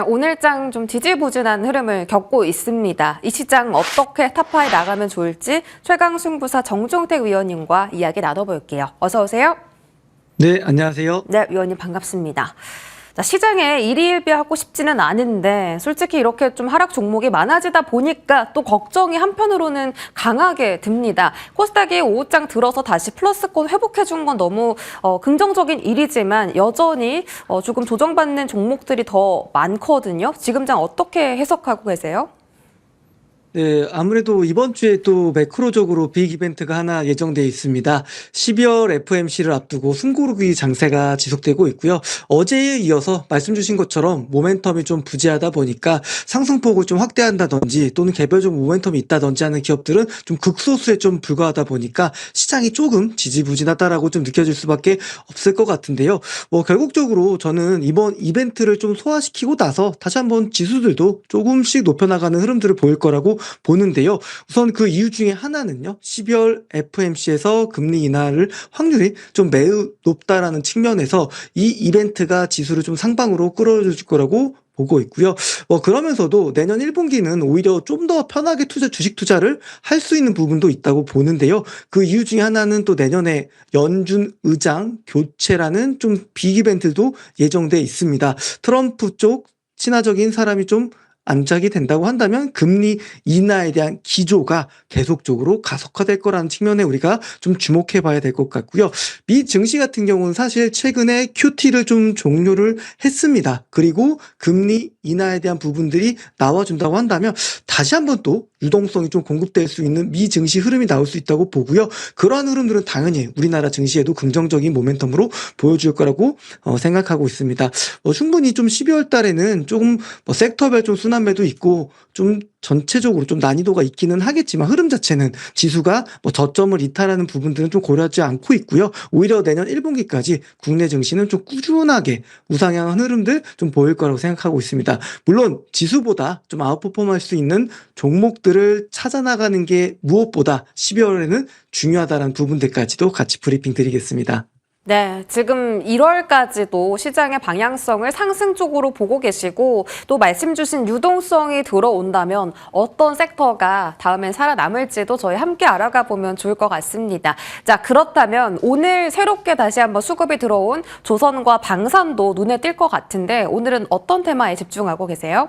오늘장 좀 지지부진한 흐름을 겪고 있습니다. 이 시장 어떻게 타파해 나가면 좋을지 최강승부사 정종택 위원님과 이야기 나눠볼게요. 어서 오세요. 네, 안녕하세요. 네, 위원님 반갑습니다. 자, 시장에 일희일비하고 싶지는 않은데 솔직히 이렇게 좀 하락 종목이 많아지다 보니까 또 걱정이 한편으로는 강하게 듭니다. 코스닥이 5장 들어서 다시 플러스권 회복해준 건 너무 긍정적인 일이지만 여전히 조금 조정받는 종목들이 더 많거든요. 지금장 어떻게 해석하고 계세요? 네, 아무래도 이번 주에 또 매크로적으로 빅 이벤트가 하나 예정돼 있습니다. 12월 FOMC를 앞두고 숨고르기 장세가 지속되고 있고요. 어제에 이어서 말씀 주신 것처럼 모멘텀이 좀 부재하다 보니까 상승폭을 좀 확대한다든지 또는 개별적 모멘텀이 있다든지 하는 기업들은 좀 극소수에 좀 불과하다 보니까 시장이 조금 지지부진하다라고 좀 느껴질 수밖에 없을 것 같은데요. 결국적으로 저는 이번 이벤트를 좀 소화시키고 나서 다시 한번 지수들도 조금씩 높여나가는 흐름들을 보일 거라고 보는데요. 우선 그 이유 중에 하나는요. 12월 FOMC에서 금리 인하를 확률이 좀 매우 높다라는 측면에서 이 이벤트가 지수를 좀 상방으로 끌어줄 거라고 보고 있고요. 그러면서도 내년 1분기는 오히려 좀 더 편하게 주식 투자를 할 수 있는 부분도 있다고 보는데요. 그 이유 중에 하나는 또 내년에 연준 의장 교체라는 좀 빅 이벤트도 예정돼 있습니다. 트럼프 쪽 친화적인 사람이 좀 안착이 된다고 한다면 금리 인하에 대한 기조가 계속적으로 가속화될 거라는 측면에 우리가 좀 주목해 봐야 될 것 같고요. 미 증시 같은 경우는 사실 최근에 QT를 좀 종료를 했습니다. 그리고 금리 인하에 대한 부분들이 나와준다고 한다면 다시 한번 또 유동성이 좀 공급될 수 있는 미 증시 흐름이 나올 수 있다고 보고요. 그러한 흐름들은 당연히 우리나라 증시에도 긍정적인 모멘텀으로 보여줄 거라고 생각하고 있습니다. 충분히 좀 12월 달에는 조금 섹터별 좀 순환매도 있고 좀 전체적으로 좀 난이도가 있기는 하겠지만 흐름 자체는 지수가 저점을 이탈하는 부분들은 좀 고려하지 않고 있고요. 오히려 내년 1분기까지 국내 증시는 좀 꾸준하게 우상향한 흐름들 좀 보일 거라고 생각하고 있습니다. 물론 지수보다 좀 아웃퍼폼할 수 있는 종목들을 찾아나가는 게 무엇보다 12월에는 중요하다는 부분들까지도 같이 브리핑 드리겠습니다. 네, 지금 1월까지도 시장의 방향성을 상승 쪽으로 보고 계시고 또 말씀 주신 유동성이 들어온다면 어떤 섹터가 다음엔 살아남을지도 저희 함께 알아가 보면 좋을 것 같습니다. 자, 그렇다면 오늘 새롭게 다시 한번 수급이 들어온 조선과 방산도 눈에 띌 것 같은데 오늘은 어떤 테마에 집중하고 계세요?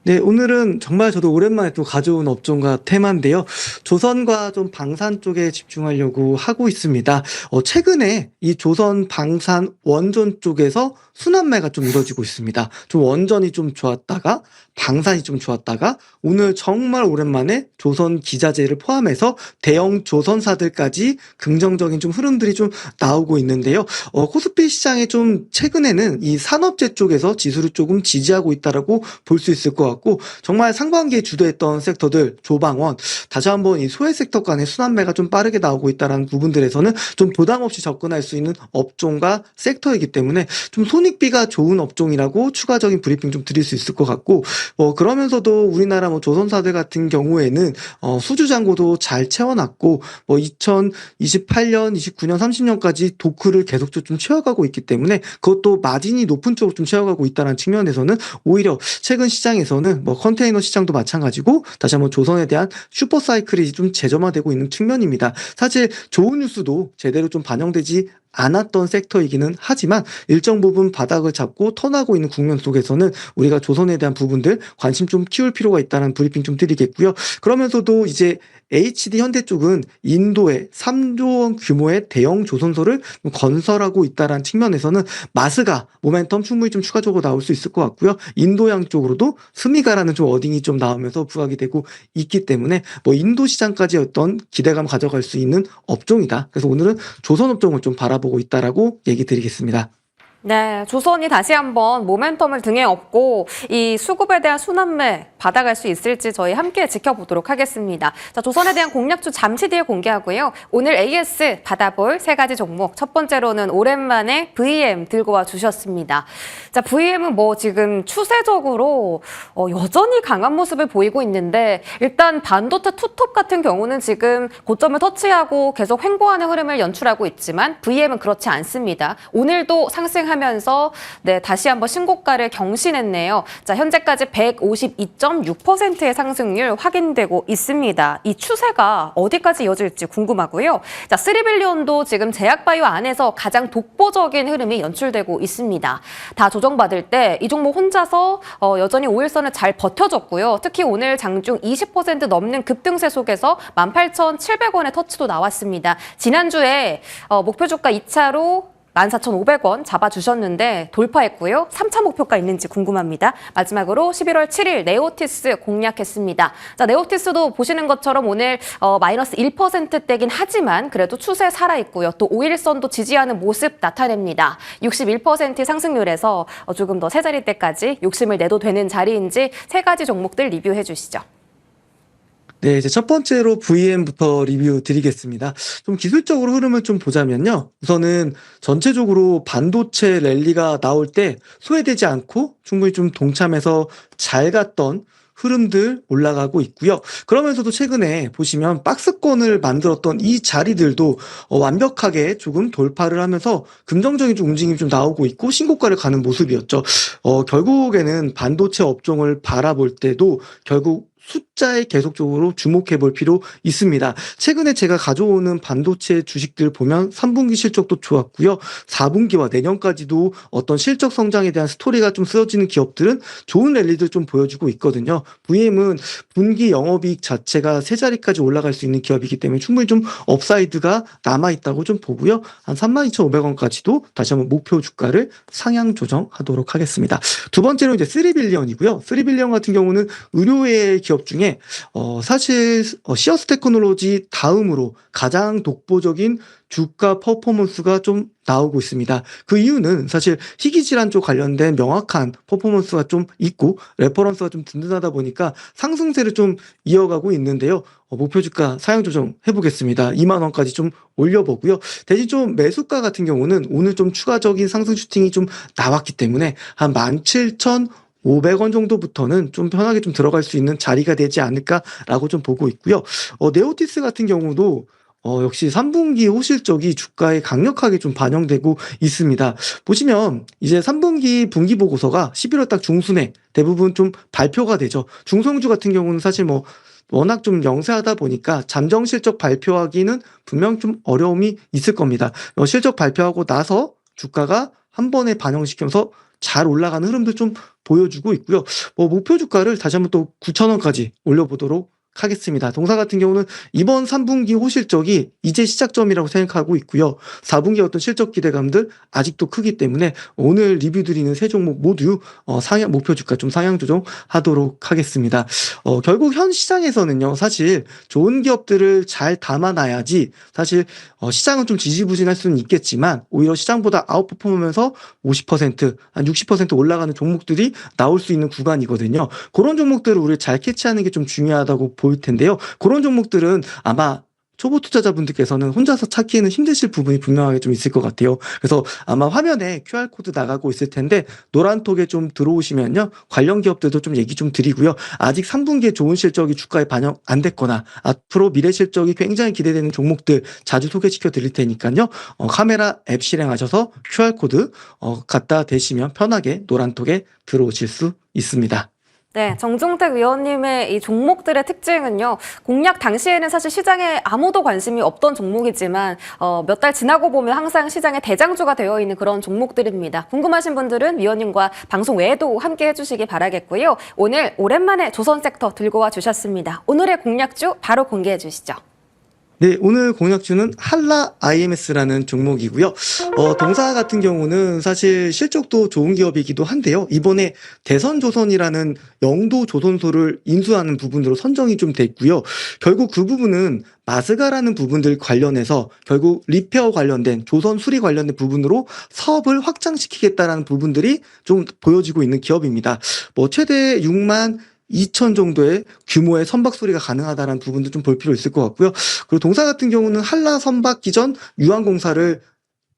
네, 오늘은 정말 저도 오랜만에 또 가져온 업종과 테마인데요. 조선과 좀 방산 쪽에 집중하려고 하고 있습니다. 최근에 이 조선, 방산, 원전 쪽에서 순환매가 좀 이루어지고 있습니다. 좀 원전이 좀 좋았다가 방산이 좀 좋았다가 오늘 정말 오랜만에 조선 기자재를 포함해서 대형 조선사들까지 긍정적인 좀 흐름들이 좀 나오고 있는데요. 코스피 시장에 좀 최근에는 이 산업재 쪽에서 지수를 조금 지지하고 있다라고 볼 수 있을 것 같고 정말 상반기에 주도했던 섹터들 조방원 다시 한번 이 소외 섹터 간의 순환매가 좀 빠르게 나오고 있다는 부분들에서는 좀 부담 없이 접근할 수 있는 업종과 섹터이기 때문에 좀 손익비가 좋은 업종이라고 추가적인 브리핑 좀 드릴 수 있을 것 같고 그러면서도 우리나라 조선사들 같은 경우에는 수주 잔고도 잘 채워놨고 2028년, 29년, 30년까지 도크를 계속적으로 좀 채워가고 있기 때문에 그것도 마진이 높은 쪽으로 좀 채워가고 있다는 측면에서는 오히려 최근 시장에서는 컨테이너 시장도 마찬가지고 다시 한번 조선에 대한 슈퍼 사이클이 좀 재점화되고 있는 측면입니다. 사실 좋은 뉴스도 제대로 좀 반영되지 않았던 섹터이기는 하지만 일정 부분 바닥을 잡고 턴하고 있는 국면 속에서는 우리가 조선에 대한 부분들 관심 좀 키울 필요가 있다는 브리핑 좀 드리겠고요. 그러면서도 이제 HD 현대 쪽은 인도에 3조 원 규모의 대형 조선소를 건설하고 있다는 측면에서는 마스가 모멘텀 충분히 좀 추가적으로 나올 수 있을 것 같고요. 인도양 쪽으로도 스미가라는 좀 어딩이 좀 나오면서 부각이 되고 있기 때문에 인도 시장까지 어떤 기대감 가져갈 수 있는 업종이다. 그래서 오늘은 조선 업종을 좀 바라보고 있다라고 얘기 드리겠습니다. 네, 조선이 다시 한번 모멘텀을 등에 업고 이 수급에 대한 순환매 받아갈 수 있을지 저희 함께 지켜보도록 하겠습니다. 자, 조선에 대한 공략주 잠시 뒤에 공개하고요. 오늘 AS 받아볼 세 가지 종목. 첫 번째로는 오랜만에 VM 들고 와 주셨습니다. 자, VM은 지금 추세적으로 여전히 강한 모습을 보이고 있는데 일단 반도체 투톱 같은 경우는 지금 고점을 터치하고 계속 횡보하는 흐름을 연출하고 있지만 VM은 그렇지 않습니다. 오늘도 상승하면서 상승하면서 네, 다시 한번 신고가를 경신했네요. 자, 현재까지 152.6%의 상승률 확인되고 있습니다. 이 추세가 어디까지 이어질지 궁금하고요. 자, 3빌리온도 지금 제약바이오 안에서 가장 독보적인 흐름이 연출되고 있습니다. 다 조정받을 때 이 종목 혼자서 여전히 5일선을 잘 버텨줬고요. 특히 오늘 장중 20% 넘는 급등세 속에서 18,700원의 터치도 나왔습니다. 지난주에 목표 주가 2차로 14,500원 잡아주셨는데 돌파했고요. 3차 목표가 있는지 궁금합니다. 마지막으로 11월 7일 네오티스 공략했습니다. 자, 네오티스도 보시는 것처럼 오늘 마이너스 1%대긴 하지만 그래도 추세 살아있고요. 또 5일선도 지지하는 모습 나타냅니다. 61% 상승률에서 조금 더 세 자리대까지 욕심을 내도 되는 자리인지 세 가지 종목들 리뷰해 주시죠. 네, 이제 첫 번째로 VM부터 리뷰 드리겠습니다. 좀 기술적으로 흐름을 좀 보자면요. 우선은 전체적으로 반도체 랠리가 나올 때 소외되지 않고 충분히 좀 동참해서 잘 갔던 흐름들 올라가고 있고요. 그러면서도 최근에 보시면 박스권을 만들었던 이 자리들도 완벽하게 조금 돌파를 하면서 긍정적인 좀 움직임이 좀 나오고 있고 신고가를 가는 모습이었죠. 결국에는 반도체 업종을 바라볼 때도 결국 숫자에 계속적으로 주목해 볼 필요 있습니다. 최근에 제가 가져오는 반도체 주식들 보면 3분기 실적도 좋았고요. 4분기와 내년까지도 어떤 실적 성장에 대한 스토리가 좀 쓰여지는 기업들은 좋은 랠리들 좀 보여주고 있거든요. VM은 분기 영업이익 자체가 세 자리까지 올라갈 수 있는 기업이기 때문에 충분히 좀 업사이드가 남아있다고 좀 보고요. 한 32,500원까지도 다시 한번 목표 주가를 상향 조정하도록 하겠습니다. 두 번째로 이제 3빌리언이고요. 3빌리언 같은 경우는 의료의 기업 중에 사실 시어스 테크놀로지 다음으로 가장 독보적인 주가 퍼포먼스가 좀 나오고 있습니다. 그 이유는 사실 희귀질환 쪽 관련된 명확한 퍼포먼스가 좀 있고 레퍼런스가 좀 든든하다 보니까 상승세를 좀 이어가고 있는데요. 목표 주가 상향 조정 해보겠습니다. 2만 원까지 좀 올려보고요. 대신 좀 매수가 같은 경우는 오늘 좀 추가적인 상승 슈팅이 좀 나왔기 때문에 한 17,500원 정도부터는 좀 편하게 좀 들어갈 수 있는 자리가 되지 않을까라고 좀 보고 있고요. 네오티스 같은 경우도 역시 3분기 호실적이 주가에 강력하게 좀 반영되고 있습니다. 보시면 이제 3분기 분기 보고서가 11월 딱 중순에 대부분 좀 발표가 되죠. 중성주 같은 경우는 사실 뭐 워낙 좀 영세하다 보니까 잠정 실적 발표하기는 분명 좀 어려움이 있을 겁니다. 실적 발표하고 나서 주가가 한 번에 반영시켜서 잘 올라가는 흐름도 좀 보여주고 있고요. 목표 주가를 다시 한번 또 9,000원까지 올려보도록 하겠습니다. 동사 같은 경우는 이번 3분기 호실적이 이제 시작점이라고 생각하고 있고요. 4분기 어떤 실적 기대감들 아직도 크기 때문에 오늘 리뷰 드리는 세 종목 모두 상향 목표 주가 좀 상향 조정하도록 하겠습니다. 결국 현 시장에서는요. 사실 좋은 기업들을 잘 담아놔야지 사실 시장은 좀 지지부진할 수는 있겠지만 오히려 시장보다 아웃퍼폼하면서 50%, 한 60% 올라가는 종목들이 나올 수 있는 구간이거든요. 그런 종목들을 우리 잘 캐치하는 게 좀 중요하다고 보일 텐데요. 그런 종목들은 아마 초보 투자자분들께서는 혼자서 찾기에는 힘드실 부분이 분명하게 좀 있을 것 같아요. 그래서 아마 화면에 QR코드 나가고 있을 텐데 노란톡에 좀 들어오시면요. 관련 기업들도 좀 얘기 좀 드리고요. 아직 3분기에 좋은 실적이 주가에 반영 안 됐거나 앞으로 미래 실적이 굉장히 기대되는 종목들 자주 소개시켜 드릴 테니까요. 카메라 앱 실행하셔서 QR코드 갖다 대시면 편하게 노란톡에 들어오실 수 있습니다. 네, 정종택 위원님의 이 종목들의 특징은요. 공략 당시에는 사실 시장에 아무도 관심이 없던 종목이지만 몇 달 지나고 보면 항상 시장의 대장주가 되어 있는 그런 종목들입니다. 궁금하신 분들은 위원님과 방송 외에도 함께 해주시기 바라겠고요. 오늘 오랜만에 조선 섹터 들고 와 주셨습니다. 오늘의 공략주 바로 공개해 주시죠. 네, 오늘 공략주는 한라 IMS라는 종목이고요. 동사 같은 경우는 사실 실적도 좋은 기업이기도 한데요. 이번에 대선조선이라는 영도 조선소를 인수하는 부분으로 선정이 좀 됐고요. 결국 그 부분은 마스가라는 부분들 관련해서 결국 리페어 관련된 조선 수리 관련된 부분으로 사업을 확장시키겠다라는 부분들이 좀 보여지고 있는 기업입니다. 최대 6만 2천 정도의 규모의 선박 수리가 가능하다는 부분도 좀 볼 필요 있을 것 같고요. 그리고 동사 같은 경우는 한라 선박 기전 유한공사를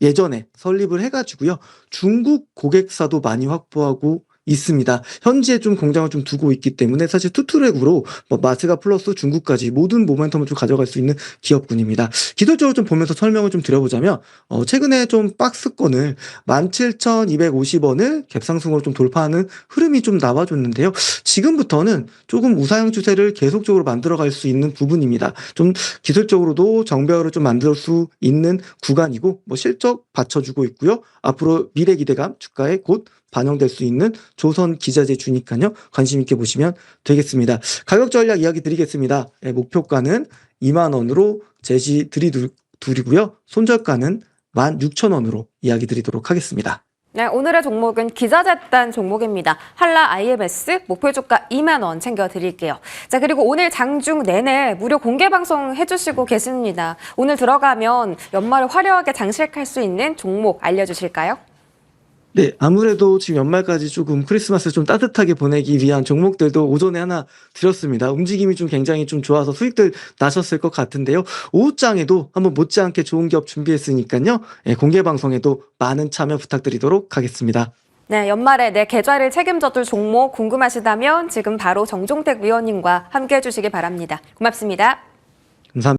예전에 설립을 해가지고요. 중국 고객사도 많이 확보하고 있습니다. 현지에 좀 공장을 좀 두고 있기 때문에 사실 투트랙으로 뭐 마스가 플러스 중국까지 모든 모멘텀을 좀 가져갈 수 있는 기업군입니다. 기술적으로 좀 보면서 설명을 좀 드려보자면 최근에 좀 박스권을 17,250원을 갭상승으로 좀 돌파하는 흐름이 좀 나와줬는데요. 지금부터는 조금 우사형 추세를 계속적으로 만들어갈 수 있는 부분입니다. 좀 기술적으로도 정배열을 좀 만들 수 있는 구간이고 뭐 실적 받쳐주고 있고요. 앞으로 미래 기대감 주가에 곧 반영될 수 있는 조선 기자재 주니까요. 관심 있게 보시면 되겠습니다. 가격 전략 이야기 드리겠습니다. 목표가는 2만 원으로 제시 드리고요. 손절가는 16,000원으로 이야기 드리도록 하겠습니다. 네, 오늘의 종목은 기자재단 종목입니다. 한라 IMS 목표 주가 2만 원 챙겨드릴게요. 자, 그리고 오늘 장중 내내 무료 공개 방송 해주시고 계십니다. 오늘 들어가면 연말을 화려하게 장식할 수 있는 종목 알려주실까요? 네, 아무래도 지금 연말까지 조금 크리스마스 좀 따뜻하게 보내기 위한 종목들도 오전에 하나 드렸습니다. 움직임이 좀 굉장히 좀 좋아서 수익들 나셨을 것 같은데요. 오후장에도 한번 못지않게 좋은 기업 준비했으니까요. 공개 방송에도 많은 참여 부탁드리도록 하겠습니다. 네, 연말에 내 계좌를 책임져줄 종목 궁금하시다면 지금 바로 정종택 위원님과 함께 해주시기 바랍니다. 고맙습니다.